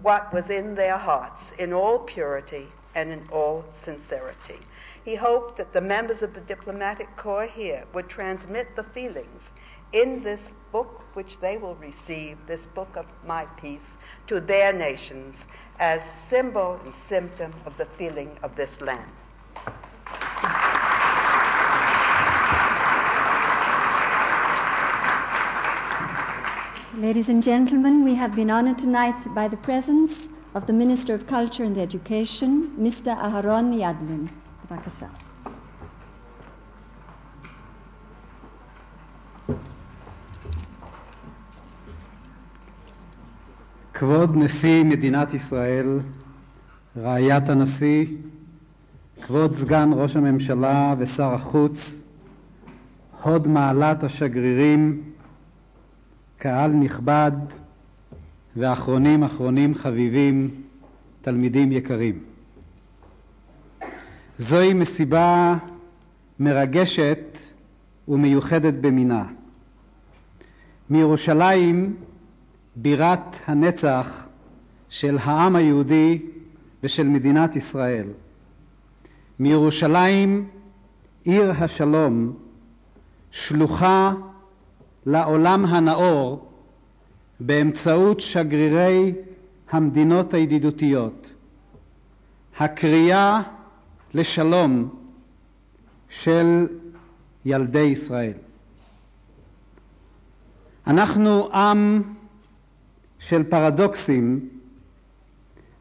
what was in their hearts in all purity and in all sincerity. He hoped that the members of the diplomatic corps here would transmit the feelings in this book which they will receive, this book of my peace, to their nations as symbol and symptom of the feeling of this land. Ladies and gentlemen, we have been honored tonight by the presence of the Minister of Culture and Education, Mr. Aהרון ידלין. בבקשה. כבוד נשיא מדינת ישראל, רעיית הנשיא, כבוד סגן ראש הממשלה ושר החוץ, הוד מעלת השגרירים, קהל נכבד ואחרונים אחרונים חביבים, תלמידים יקרים. זוהי מסיבה מרגשת ומיוחדת במינה. מירושלים, בירת הנצח של העם היהודי ושל מדינת ישראל. מירושלים, עיר השלום, שלוחה לעולם הנאור באמצעות שגרירי המדינות הידידותיות. הקריאה לשלום של ילדי ישראל. אנחנו עם של פרדוקסים,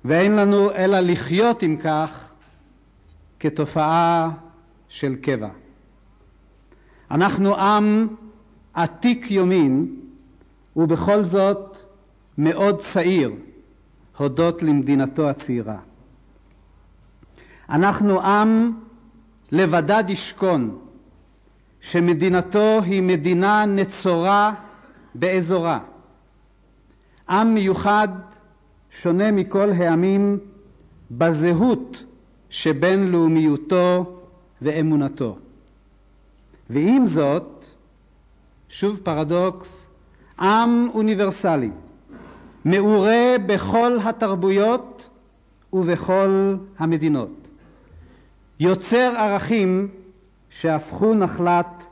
ואין לנו אלא לחיות עם כך כתופעה של קבע. אנחנו עם עתיק יומין, ובכל זאת מאוד צעיר, הודות למדינתו הצעירה. אנחנו עם לבדד ישכון, שמדינתו היא מדינה נצורה באזורה. עם מיוחד, שונה מכל העמים, בזהות שבין לאומיותו ואמונתו. ועם זאת, שוב פרדוקס, עם אוניברסלי, מעורה בכל התרבויות ובכל המדינות. יוצר ערכים שהפכו נחלת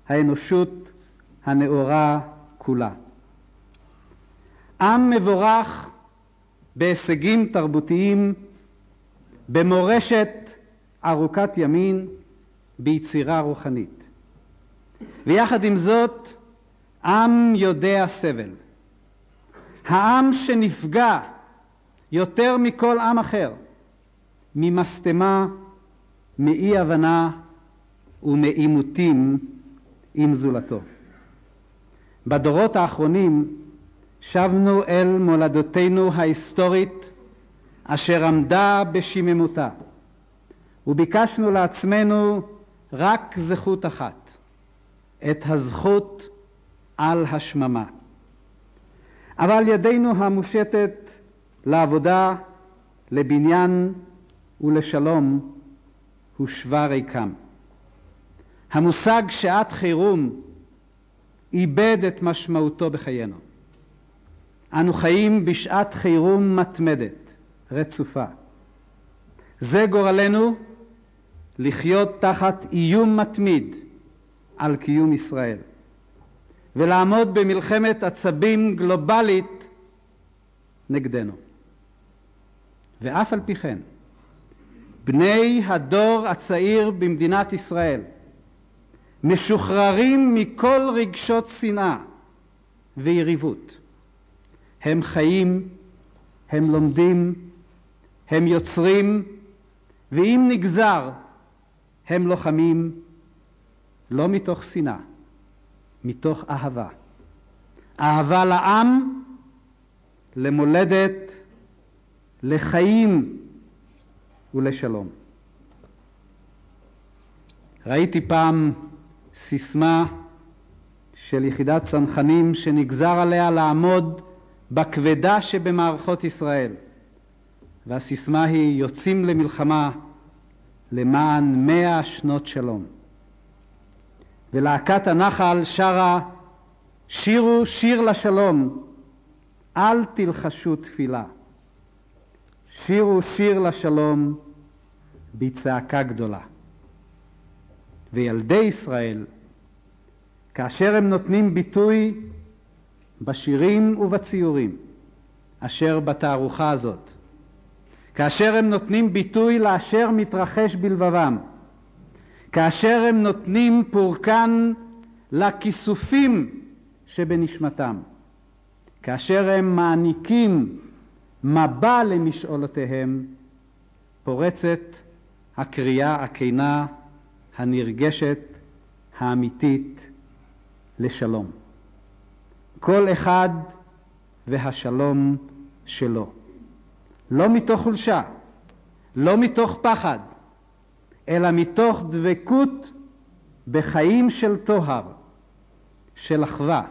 האנושות הנאורה כולה. עם מבורך בהישגים תרבותיים, במורשת ארוכת ימין, ביצירה רוחנית. ויחד עם זאת, עם יודע סבל. העם שנפגע יותר מכל עם אחר, ממסתמה, מאי הבנה ומעימותים עם זולתו. בדורות האחרונים שבנו אל מולדתנו ההיסטורית אשר עמדה בשיממותה, וביקשנו לעצמנו רק זכות אחת, את הזכות על השממה. אבל ידינו המושטת לעבודה, לבניין ולשלום הושבה ריקם. המושג שעת חירום איבד את משמעותו בחיינו. אנו חיים בשעת חירום מתמדת, רצופה. זה גורלנו, לחיות תחת איום מתמיד על קיום ישראל, ולעמוד במלחמת עצבים גלובלית נגדנו. ואף על פי כן, בני הדור הצעיר במדינת ישראל משוחררים מכל רגשות שנאה ויריבות. הם חיים, הם לומדים, הם יוצרים, ואם נגזר, הם לוחמים, לא מתוך שנאה, מתוך אהבה. אהבה לעם, למולדת, לחיים ולשלום. ראיתי פעם סיסמה של יחידת צנחנים שנגזר עליה לעמוד בכבדה שבמערכות ישראל. והסיסמה היא יוצאים למלחמה למען 100 שנות שלום. ולהקת הנחל שרה שירו שיר לשלום, אל תלחשו תפילה. שירו שיר לשלום בצעקה גדולה. וילדי ישראל, כאשר הם נותנים ביטוי בשירים ובציורים אשר בתערוכה הזאת, כאשר הם נותנים ביטוי לאשר מתרחש בלבבם, כאשר הם נותנים פורקן לכיסופים שבנשמתם, כאשר הם מעניקים מבע למשאולותיהם, פורצת הקריאה הכנה, הנרגשת, האמיתית לשלום. כל אחד והשלום שלו. לא מתוך חולשה, לא מתוך פחד, אלא מתוך דבקות בחיים של טוהר, של אחווה,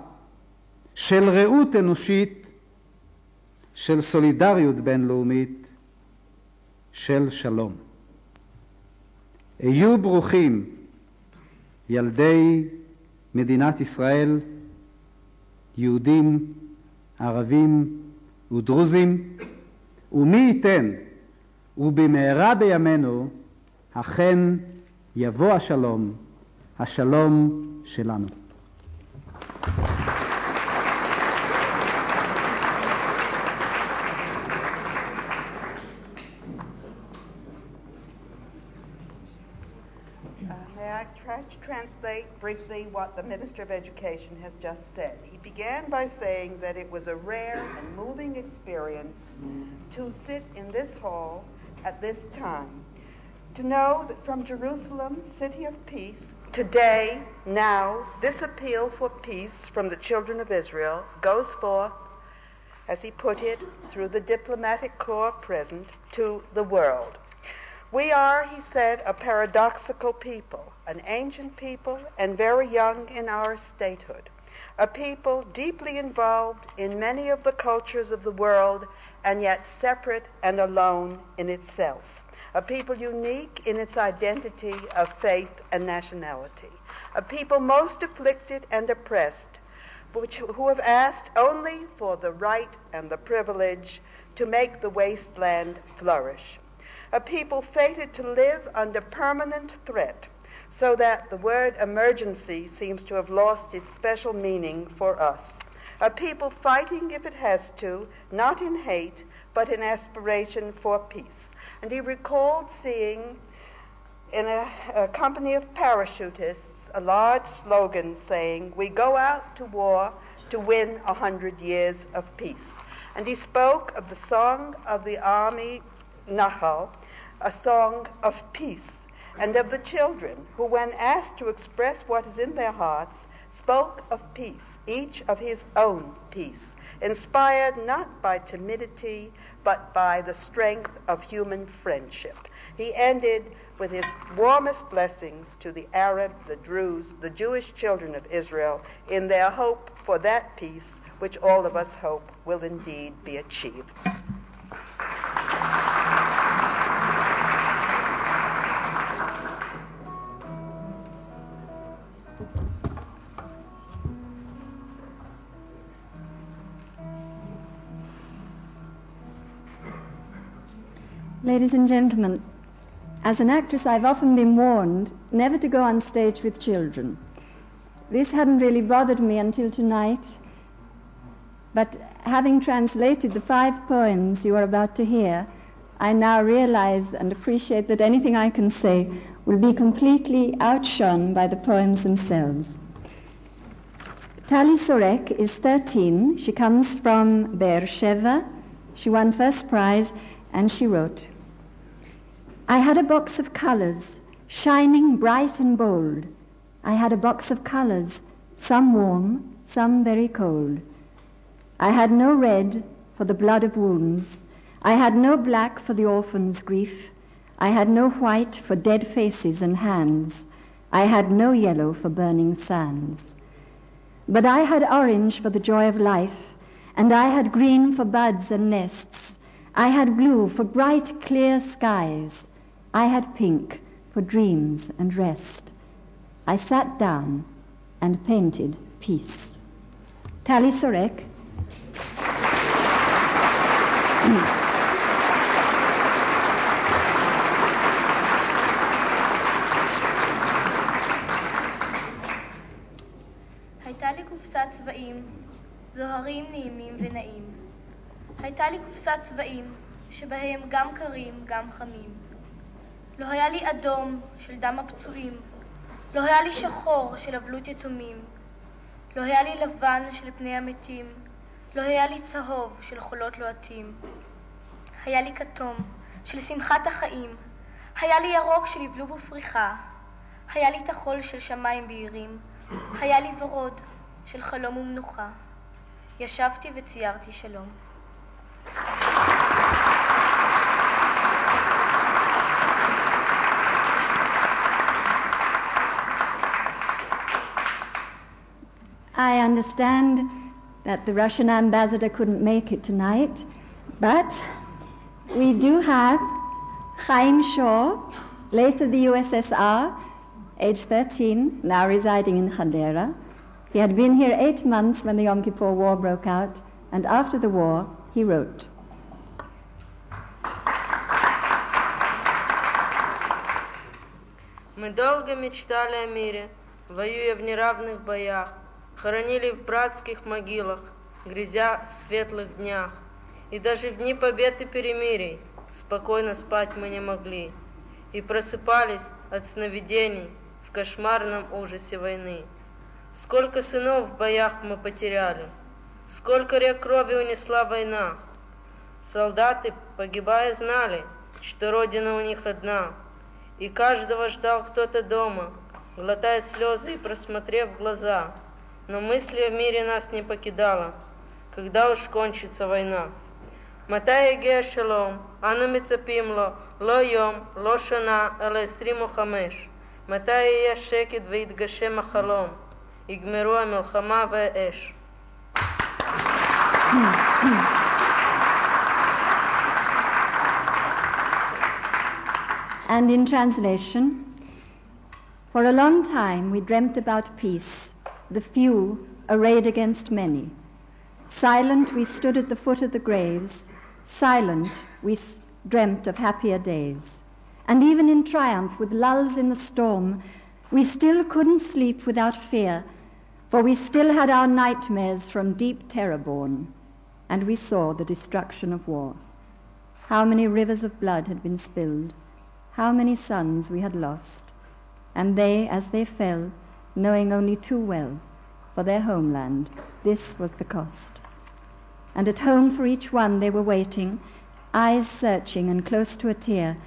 של רעות אנושית, של סולידריות בינלאומית, של שלום. היו ברוכים ילדי מדינת ישראל, יהודים, ערבים ודרוזים, ומי ייתן ובמהרה בימינו אכן יבוא השלום, השלום שלנו. May I try to translate briefly what the Minister of Education has just said. He began by saying that it was a rare and moving experience to sit in this hall at this time, to know that from Jerusalem, city of peace, today, now, this appeal for peace from the children of Israel goes forth, as he put it, through the diplomatic corps present to the world. We are, he said, a paradoxical people, an ancient people and very young in our statehood, a people deeply involved in many of the cultures of the world and yet separate and alone in itself, a people unique in its identity of faith and nationality, a people most afflicted and oppressed, who have asked only for the right and the privilege to make the wasteland flourish, a people fated to live under permanent threat, so that the word emergency seems to have lost its special meaning for us, a people fighting if it has to, not in hate, but in aspiration for peace. And he recalled seeing in a company of parachutists a large slogan saying, "We go out to war to win 100 years of peace." And he spoke of the song of the army Nachal, a song of peace, and of the children who, when asked to express what is in their hearts, spoke of peace, each of his own peace, inspired not by timidity, but by the strength of human friendship. He ended with his warmest blessings to the Arab, the Druze, the Jewish children of Israel in their hope for that peace which all of us hope will indeed be achieved. Ladies and gentlemen, as an actress I've often been warned never to go on stage with children. This hadn't really bothered me until tonight, but having translated the 5 poems you are about to hear, I now realize and appreciate that anything I can say will be completely outshone by the poems themselves. Tali Sorek is 13. She comes from Beersheba. She won first prize, and she wrote, "I had a box of colors, shining bright and bold. I had a box of colors, some warm, some very cold. I had no red for the blood of wounds. I had no black for the orphan's grief. I had no white for dead faces and hands. I had no yellow for burning sands. But I had orange for the joy of life, and I had green for buds and nests. I had blue for bright, clear skies. I had pink for dreams and rest. I sat down and painted peace." Tali Sorek. הייתה לי קופסת צבעים, שבהם גם קרים, גם חמים. לא היה לי אדום של דם הפצועים, לא היה לי שחור של אבלות יתומים, לא היה לי לבן של פני המתים, לא היה לי צהוב של חולות לוהטים. היה לי כתום של שמחת החיים, היה לי ירוק של לבלוב ופריחה, היה לי תחול של שמיים בהירים, היה לי ורוד של חלום ומנוחה. ישבתי וציירתי שלום. I understand that the Russian ambassador couldn't make it tonight, but we do have Chaim Shaw, late of the USSR, age 13, now residing in Hadera. He had been here 8 months when the Yom Kippur War broke out, and after the war, he wrote. Мы долго мечтали о мире, воюя в неравных боях, хоронили в братских могилах, грязя в светлых днях. И даже в дни побед и перемирий спокойно спать мы не могли. И просыпались от сновидений в кошмарном ужасе войны. Сколько сынов в боях мы потеряли, сколько рек крови унесла война. Солдаты, погибая, знали, что родина у них одна. И каждого ждал кто-то дома, глотая слезы и просмотрев глаза. Но мысли о мире нас не покидала, когда уж кончится война. מתי יגיע השלום? אנו מצפים לו, לא יום, לא שנה, אלא 25. מתי יהיה שקט ויתגשם החלום? יגמרו המלחמה והאש. And in translation, for a long time we dreamt about peace, the few arrayed against many. Silent we stood at the foot of the graves, silent we dreamt of happier days. And even in triumph, with lulls in the storm, we still couldn't sleep without fear, for we still had our nightmares from deep terror born, and we saw the destruction of war. How many rivers of blood had been spilled, how many sons we had lost, and they, as they fell, knowing only too well, for their homeland, this was the cost. And at home for each one they were waiting, eyes searching and close to a tear,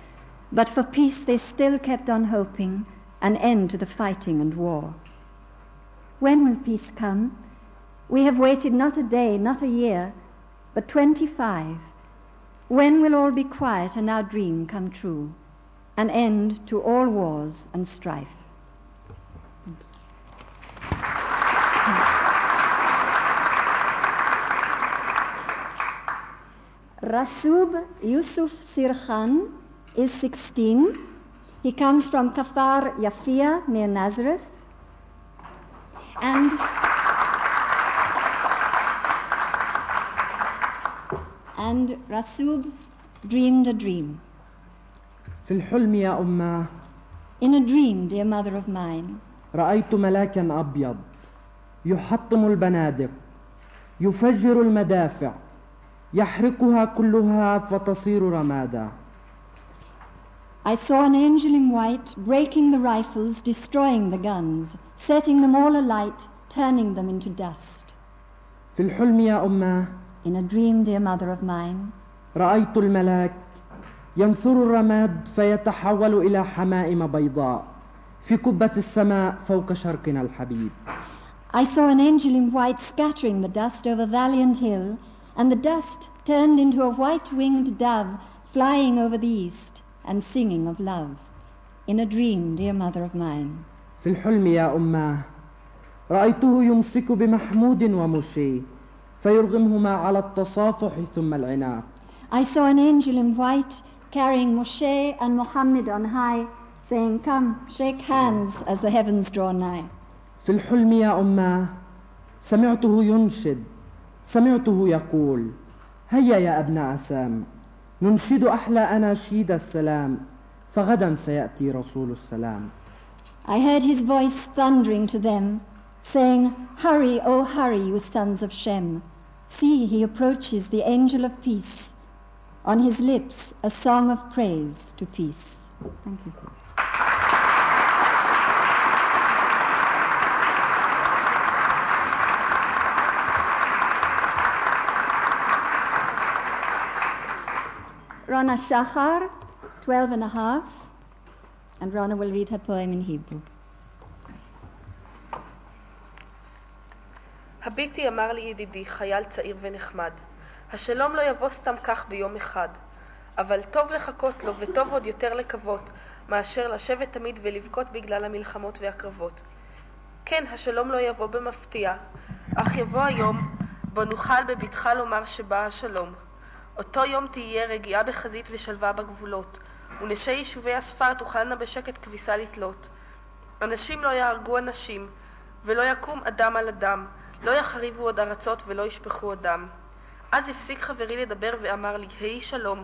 but for peace they still kept on hoping, an end to the fighting and war. When will peace come? We have waited not a day, not a year, but 25. When will all be quiet and our dream come true? An end to all wars and strife. Rasub Yusuf Sirkhan is 16. He comes from Kafar Yafia near Nazareth. And Rasub dreamed a dream. في الحلم يا أماه. In a dream, dear mother of mine. رأيت ملاكا أبيض يحطم البنادق يفجر المدافع يحرقها كلها فتصير رمادا. I saw an angel in white breaking the rifles, destroying the guns, setting them all alight, turning them into dust. في الحلم يا أماه. In a dream, dear mother of mine. رأيت الملاك ينثر الرماد فيتحول إلى حمائم بيضاء في قبة السماء فوق شرقنا الحبيب. I saw an angel in white scattering the dust over valiant hill, and the dust turned into a white-winged dove flying over the east and singing of love. In a dream, dear mother of mine. في الحلم يا أماه رأيته يمسك بمحمود ومشي فيرغمهما على التصافح ثم العناق. I saw an angel in white carrying Moshe and Muhammad on high, saying, "Come, shake hands as the heavens draw nigh." في الحلم يا أماه سمعته ينشد، سمعته يقول: هيا يا أبناء سام ننشد أحلى أناشيد السلام فغدا سيأتي رسول السلام. I heard his voice thundering to them, saying, "Hurry, oh hurry, you sons of Shem. See, he approaches the angel of peace. On his lips, a song of praise to peace. Thank you. Rona Shachar, 12 and a half, and Rona will read her poem in Hebrew. הביטי, אמר לי ידידי, חייל צעיר ונחמד, השלום לא יבוא סתם כך ביום אחד, אבל טוב לחכות לו וטוב עוד יותר לקוות, מאשר לשבת תמיד ולבכות בגלל המלחמות והקרבות. כן, השלום לא יבוא במפתיע, אך יבוא היום בו נוכל בבטחה לומר שבא השלום. אותו יום תהיה רגיעה בחזית ושלווה בגבולות, ונשי יישובי הספר תוכלנה בשקט כביסה לתלות. אנשים לא יהרגו אנשים, ולא יקום אדם על אדם, לא יחריבו עוד ארצות ולא ישפכו עוד דם. אז הפסיק חברי לדבר ואמר לי, היי שלום,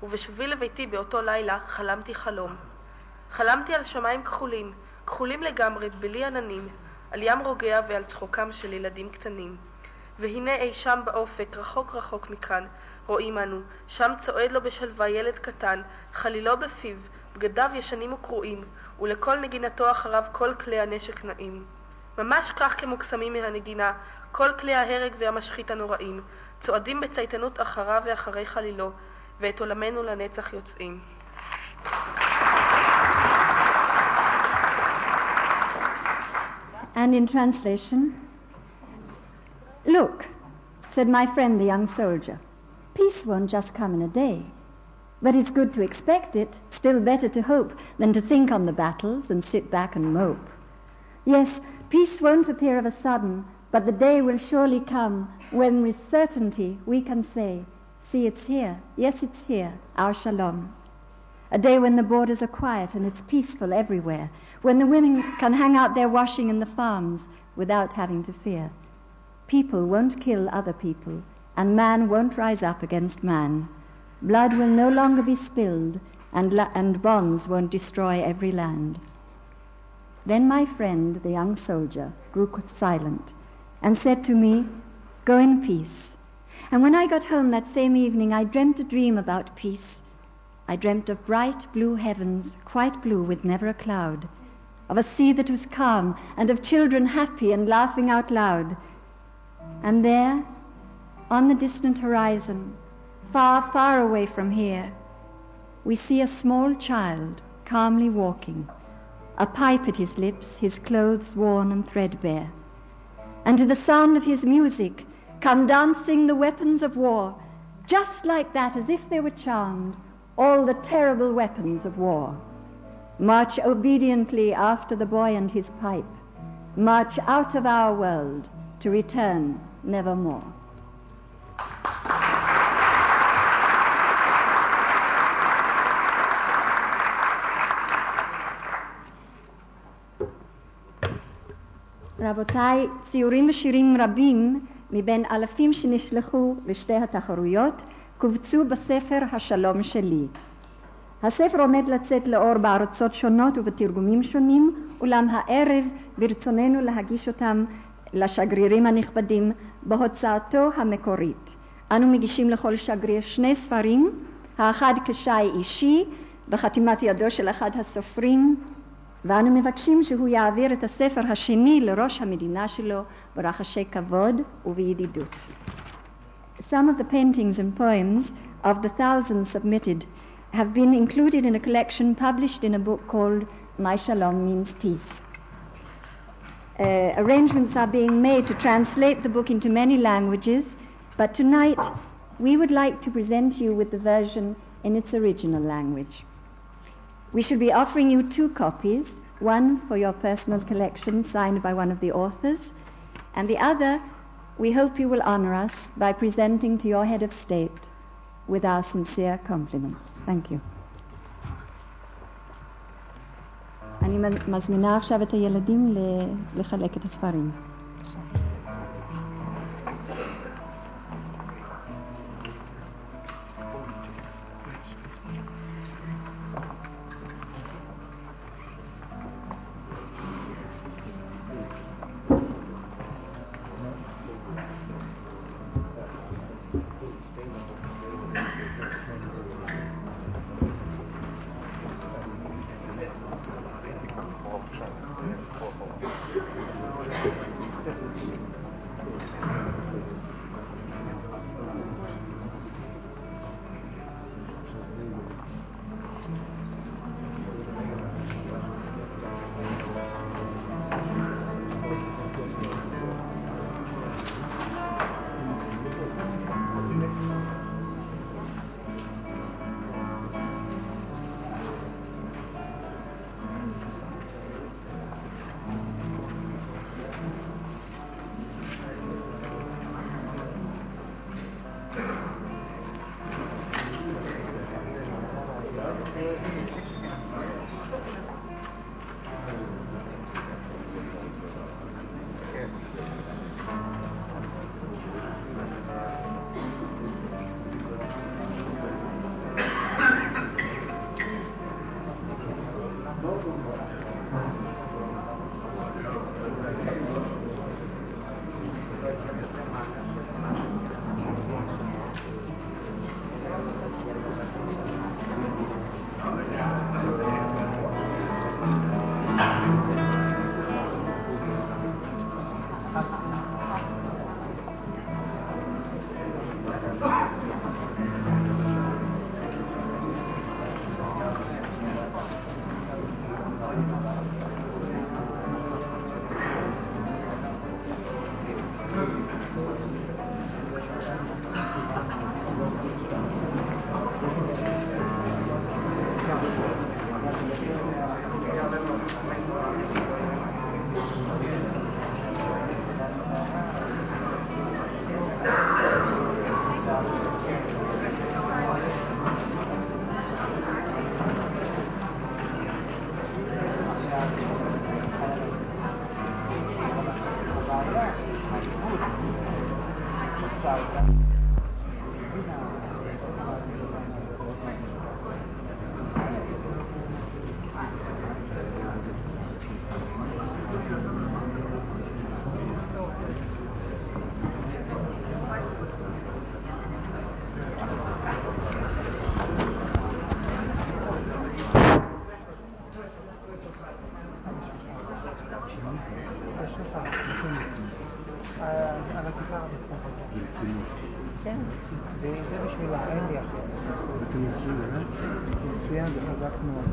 ובשובי לביתי באותו לילה חלמתי חלום. חלמתי על שמיים כחולים, כחולים לגמרי, בלי עננים, על ים רוגע ועל צחוקם של ילדים קטנים. והנה אי שם באופק, רחוק רחוק מכאן, רואים אנו, שם צועד לו בשלווה ילד קטן, חלילו בפיו, בגדיו ישנים וקרועים, ולכל נגינתו אחריו כל כלי הנשק נעים. ממש כך כמוקסמים מהנגינה, כל כלי ההרג והמשחית הנוראים, צועדים בצייתנות אחריו ואחרי חלילו, ואת עולמנו לנצח יוצאים. And in translation, "Look," said my friend the young soldier, "peace won't just come in a day. But it's good to expect it, still better to hope than to think on the battles and sit back and mope. Yes, peace won't appear of a sudden, but the day will surely come when with certainty we can say, see, it's here, yes, it's here, our Shalom. A day when the borders are quiet and it's peaceful everywhere, when the women can hang out their washing in the farms without having to fear. People won't kill other people, and man won't rise up against man. Blood will no longer be spilled, and bombs won't destroy every land." Then my friend, the young soldier, grew silent and said to me, "Go in peace." And when I got home that same evening, I dreamt a dream about peace. I dreamt of bright blue heavens, quite blue with never a cloud, of a sea that was calm, and of children happy and laughing out loud. And there, on the distant horizon, far, far away from here, we see a small child calmly walking, a pipe at his lips, his clothes worn and threadbare. And to the sound of his music come dancing the weapons of war, just like that, as if they were charmed, all the terrible weapons of war. March obediently after the boy and his pipe, march out of our world to return nevermore. רבותיי, ציורים ושירים רבים מבין אלפים שנשלחו לשתי התחרויות קובצו בספר השלום שלי. הספר עומד לצאת לאור בארצות שונות ובתרגומים שונים, אולם הערב ברצוננו להגיש אותם לשגרירים הנכבדים בהוצאתו המקורית. אנו מגישים לכל שגריר שני ספרים, האחד כשי אישי בחתימת ידו של אחד הסופרים, ואנו מבקשים שהוא יעביר את הספר השני לראש המדינה שלו ברחשי כבוד ובידידות. Some of the paintings and poems of the thousands submitted have been included in a collection published in a book called My Shalom Means Peace. Arrangements are being made to translate the book into many languages, but tonight we would like to present you with the version in its original language. We shall be offering you two copies, one for your personal collection signed by one of the authors, and the other we hope you will honor us by presenting to your head of state with our sincere compliments. Thank you. אני מזמינה עכשיו את הילדים לחלק את הספרים. על הגיטרה בתחום. ברצינות. כן, וזה בשבילה, אין לי אחר. אתם עושים, מצוין, זה חזק מאוד.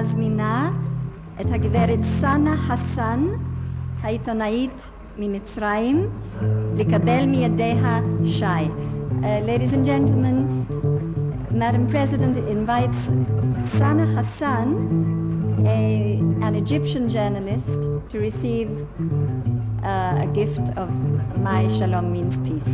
מזמינה את הגברת סנה חסן, העיתונאית ממצרים, לקבל מידיה שי. Ladies and gentlemen, Madam President invites Sana Hassan, an Egyptian journalist, to receive a gift of my Shalom means peace.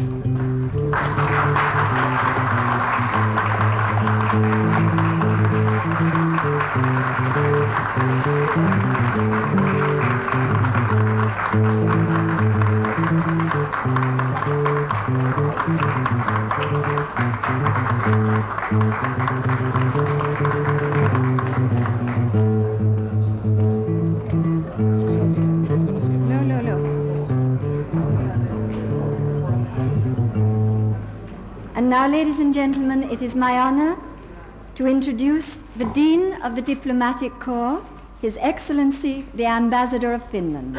And now, ladies and gentlemen, it is my honor to introduce the Dean of the Diplomatic Corps, His Excellency, the Ambassador of Finland.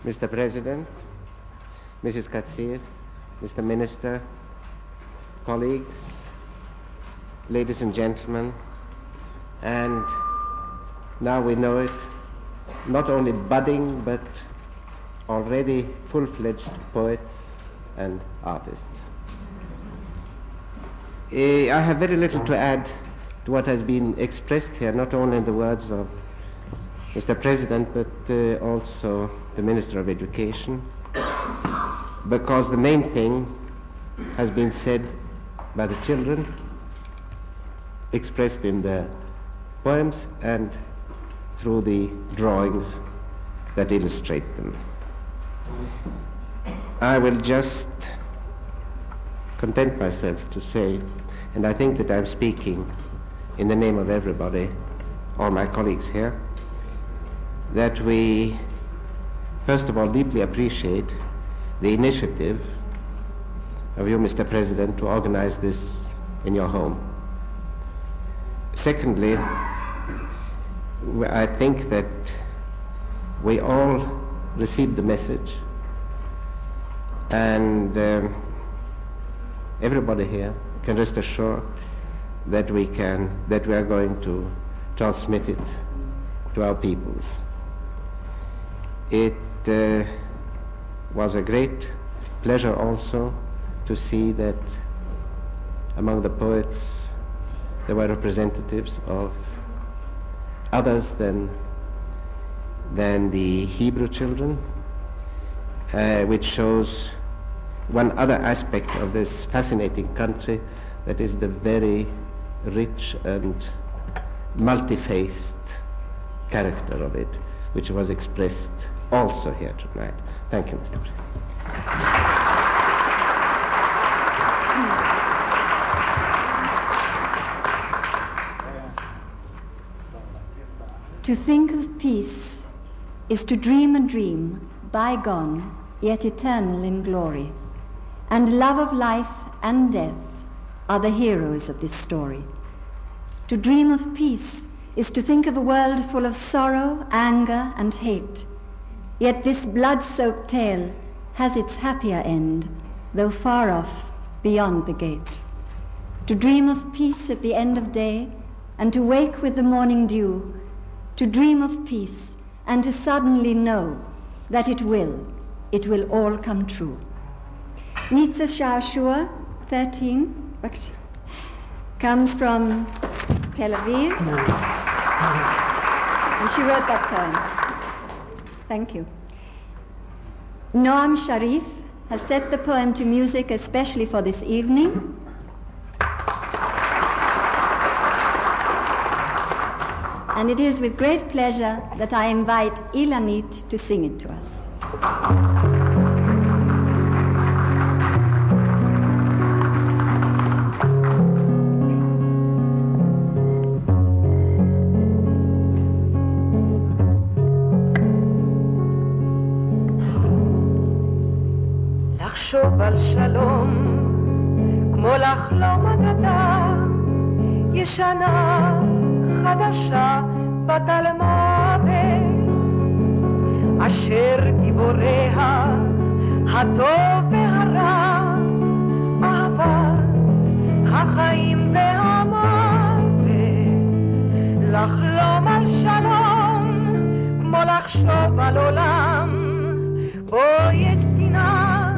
Mr. President, Mrs. Kacir, Mr. Minister, colleagues, ladies and gentlemen, and now we know it, not only budding but already full-fledged poets and artists. I have very little to add to what has been expressed here, not only in the words of Mr. President, but also the Minister of Education, because the main thing has been said by the children, expressed in the poems and through the drawings that illustrate them. I will just content myself to say, and I think that I'm speaking in the name of everybody, all my colleagues here, that we first of all deeply appreciate the initiative of you, Mr. President, to organize this in your home. Secondly, I think that we all received the message, and everybody here can rest assured that we are going to transmit it to our peoples. It was a great pleasure also to see that among the poets there were representatives of others than the Hebrew children, which shows one other aspect of this fascinating country, that is the very rich and multi-faced character of it, which was expressed also here tonight. Thank you, Mr. President. To think of peace is to dream a dream, bygone, yet eternal in glory. And love of life and death are the heroes of this story. To dream of peace is to think of a world full of sorrow, anger, and hate. Yet this blood-soaked tale has its happier end, though far off beyond the gate. To dream of peace at the end of day, and to wake with the morning dew, to dream of peace, and to suddenly know that it will all come true. Nitsa Shashua, 13, comes from Tel Aviv, and she wrote that poem. Thank you. Noam Sharif has set the poem to music especially for this evening. And it is with great pleasure that I invite Ilanit to sing it to us. לחשוב על שלום כמו לחלום אגדה ישנה חדשה בת על מוות אשר גיבוריה הטוב והרע, אהבת החיים והמוות, לחלום על שלום כמו לחשוב על עולם בו יש שנאה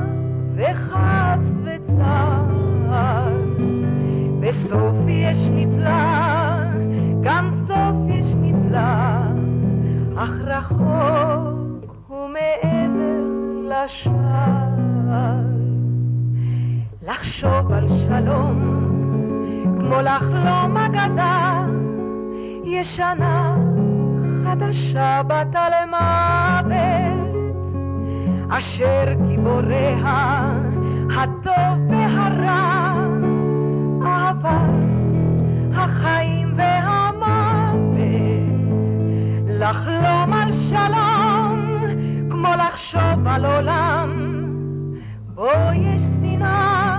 וכעס וצער, בסוף יש נפלא, גם סוף יש נפלא, אך רחוק ומעבר לשער. לחשוב על שלום כמו לחלום אגדה ישנה חדשה בת על מוות, אשר גיבוריה הטוב והרע, אהבת החיים והמוות, לחלום על שלום כמו לחשוב על עולם בו יש שנאה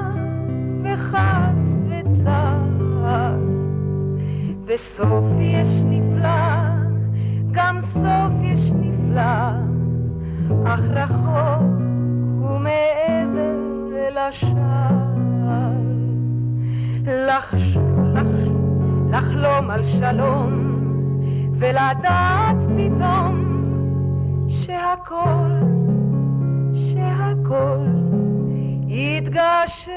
וכעס וצער, וסוף יש נפלא, גם סוף יש נפלא, אך רחוק ומעבר לשער. לחלום על שלום ולדעת פתאום שהכל יתגשם.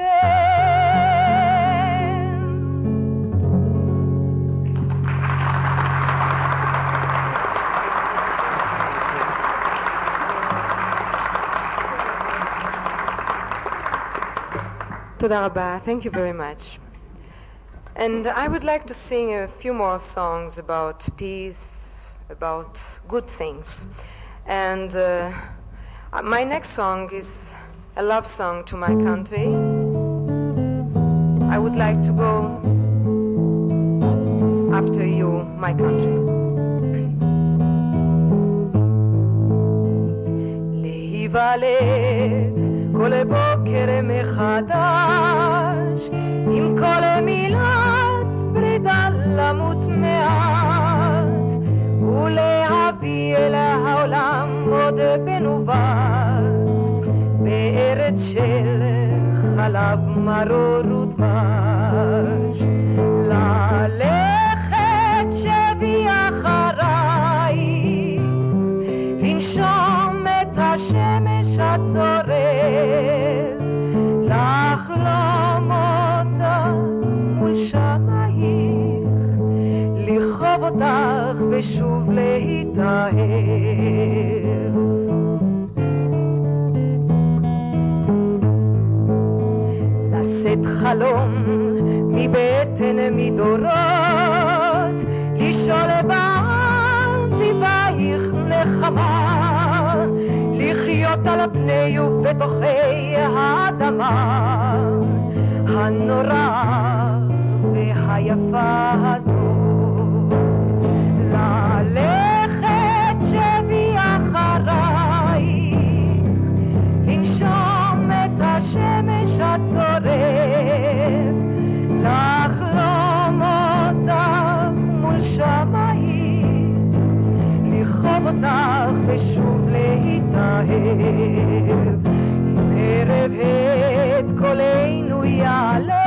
תודה רבה. Thank you very much. And I would like to sing a few more songs about peace, about good things. And my next song is a love song to my country. I would like to go after you, my country. להיוולד כל בוקר מחדש, עם כל מילת פרידה למות מעט, ולהביא אל העולם עוד בן ובת, בארץ של חלב מרור ודבש. ללכת שבי אחריי, לנשום את השמש הצורף, לחלום אותך מול שמייך, לכאוב אותך ושוב להתאהב. לשאת חלום מבטן מדורות, לשאול באביבייך נחמה, לחיות על פני ובתוכי האדמה הנוראה והיפה הזאת. ללכת שבי אחרייך, לנשום את השמש הצורף, לחלום אותך מול שמיים, לכאוב אותך ושוב להתאהב. אם ערב את קולנו יעלה,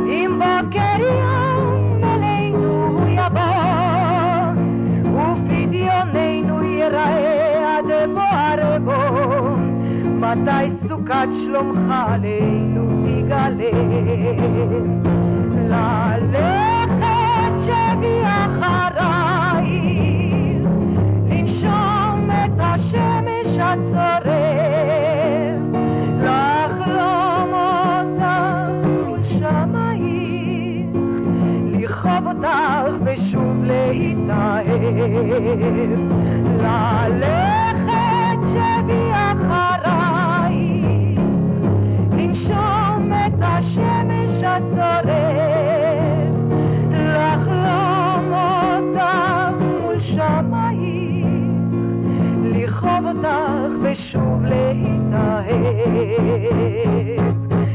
אם בוקר יום אלינו יבוא, ופדיוננו ייראה עד בוער בו, מתי סוכת שלומך עלינו תגלה. ללכת שבי אחרייך, לנשום את השמש הצורף, לחלום אותך מול שמייך, לכאוב אותך ושוב להתאהב. ללכת שבי אחרייך, לנשום את השמש הצורף, לחלום אותך מול שמייך, לכאוב אותך ושוב להתאהב,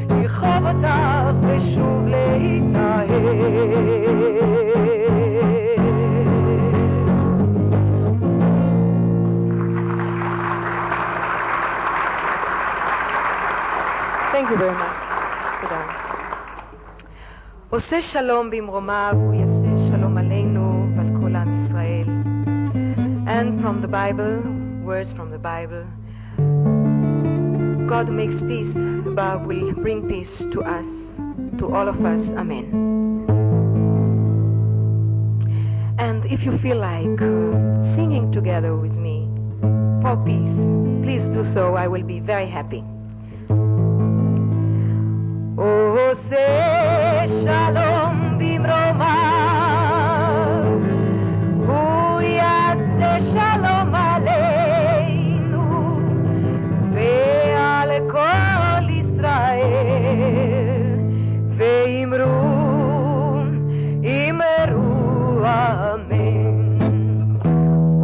לכאוב אותך ושוב להתאהב. you very much. תודה. עושה שלום במרומיו, הוא יעשה שלום עלינו ועל כל עם ישראל. And from the Bible, words from the Bible, God who makes peace above will bring peace to us, to all of us. Amen. And if you feel like singing together with me for peace, please do so. I will be very happy. עושה שלום במרומיו, הוא יעשה שלום עלינו ועל כל ישראל, ואמרו אמן.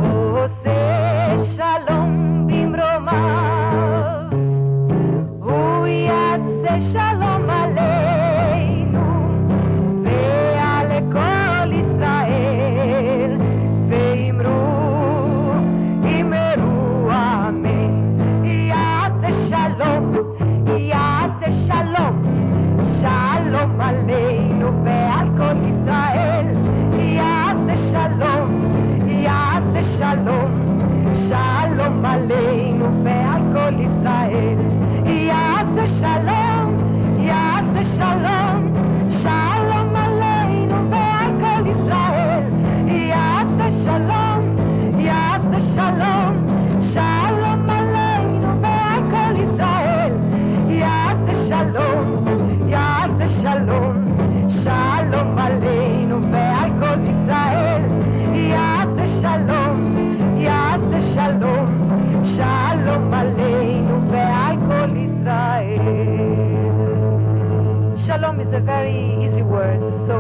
עושה שלום במרומיו, הוא יעשה שלום עלינו ועל כל ישראל, ואמרו אמן. יעשה שלום, יעשה שלום, שלום עלינו ועל כל ישראל. יעשה שלום, יעשה שלום, שלום עלינו ועל כל ישראל. יעשה שלום, יעשה שלום, שלום עלינו ועל כל ישראל. יעשה שלום, יעשה שלום, שלום עלינו ועל כל ישראל. יעשה שלום, יעשה שלום, שלום עלינו ועל כל ישראל. יעשה שלום, יעשה שלום, שלום עלינו ועל כל ישראל. Shalom is a very easy word, so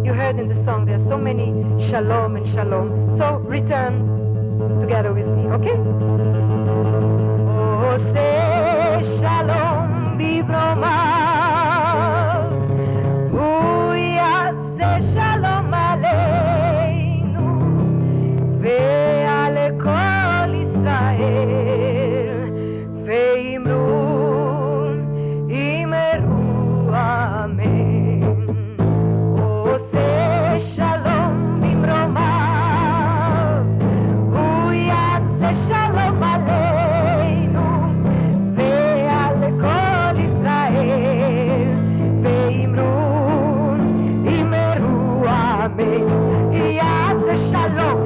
you heard in the song there are so many shalom and shalom. So return together with me, okay? עושה שלום במרומיו, הוא יעשה שלום עלינו ועל כל ישראל, ואמרו אמן. עושה שלום במרומיו, הוא יעשה שלום עלינו ועל כל ישראל, ואמרו אמן. יעשה שלום,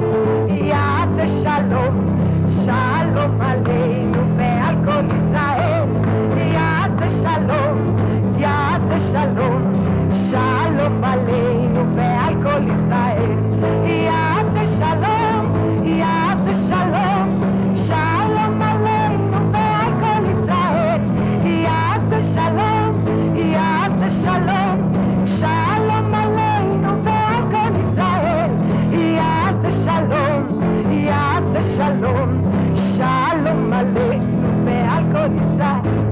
יעשה שלום, שלום עלינו ועל כל ישראל. יעשה שלום, יעשה שלום, שלום עלינו ועל כל ישראל. יעשה שלום, יעשה שלום, שלום עלינו ועל כל ישראל. יעשה שלום, יעשה שלום, שלום עלינו ועל כל ישראל. יעשה שלום, יעשה שלום, שלום עלינו ועל כל ישראל.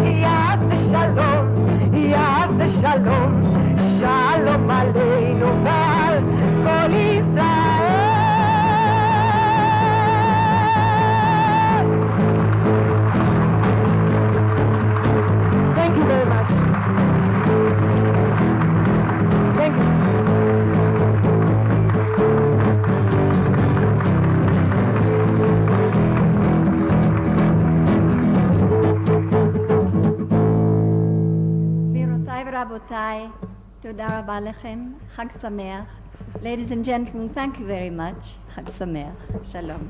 יעשה שלום, יעשה שלום, שלום עלינו ועל כל ישראל. Thank you very much. Thank you. רבותיי, תודה רבה לכם, חג שמח. Ladies and gentlemen, thank you very much. חג שמח, שלום.